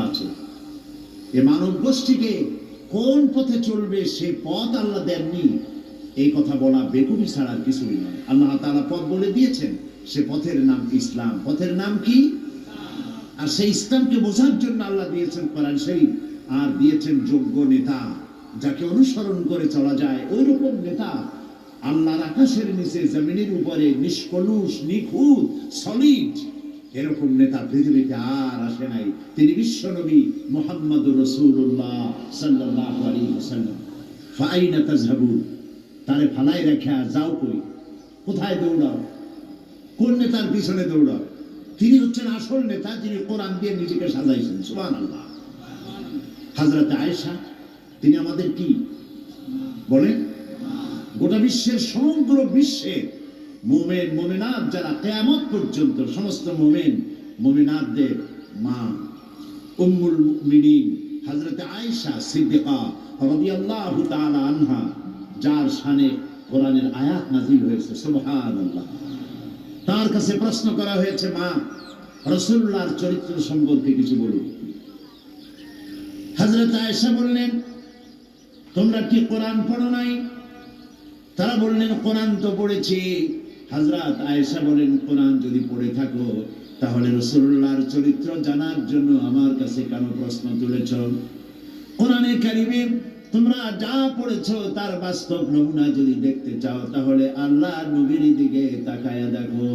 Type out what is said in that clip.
আছে। এ মানব গোষ্ঠীকে কোন পথে চলবে সে পথ আল্লাহ দেননি, এই কথা বলা বেকুবি ছাড়া আর কিছুই নয়। আল্লাহ তাআলা পথ বলে দিয়েছেন, সে পথের নাম ইসলাম। পথের নাম কি? আর সেই ইসলামকে বোঝার জন্য আল্লাহ দিয়েছেন কোরআন শরীফ, আর দিয়েছেন যোগ্য নেতা যাকে অনুসরণ করে চলা যায়। ওই রকম নেতা আল্লাহর আকাশের নিচে জমিনের উপরে নিষ্কলুষ, নিখুঁত, সলিড, এরকম নেতা পৃথিবীতে আর আসে নাই। তিনি বিশ্ব নবী মুহাম্মদুর রাসূলুল্লাহ সাল্লাল্লাহু আলাইহি ওয়াসাল্লাম। ফাইনা তাযহাবুন, তারে ফালাই রেখা যাও কই? কোথায় দৌড়াও? কোন নেতার পিছনে দৌড়াও? তিনি হচ্ছেন আসল নেতা, যিনি কোরআন দিয়ে নিজেকে সাজাইছেন। সুবহানাল্লাহ। হযরত আয়েশা, তিনি আমাদের কি বলেন? গোটা বিশ্বের, সমগ্র বিশ্বের মুমিন মুমিনাত যারা কিয়ামত পর্যন্ত, সমস্ত মুমিন মুমিনাতদের মা উম্মুল মুমিনিন হযরত আয়েশা সিদ্দিকা রাদিয়াল্লাহু তাআলা আনহা, যার শানে কোরআনের আয়াত নাযিল হয়েছে। সুবহানাল্লাহ। তার কাছে প্রশ্ন করা হয়েছে, মা, রাসূলুল্লাহর চরিত্র সম্পর্কে কিছু বলুন। হযরত আয়েশা বললেন, তোমরা কি কোরআন পড়ো নাই? তারা বললেন, কোরআন তো পড়েছি। হযরত আয়েশা বলেন, কোরআন যদি পড়ে থাকো তাহলে রাসূলুল্লাহর চরিত্র জানার জন্য আমার কাছে কেন প্রশ্ন তুলেছ? কোরআনে কারিমে তোমরা যা পড়েছো তার বাস্তব নমুনা যদি দেখতে চাও তাহলে আল্লাহ নবীর দিকে তাকায়া দেখো।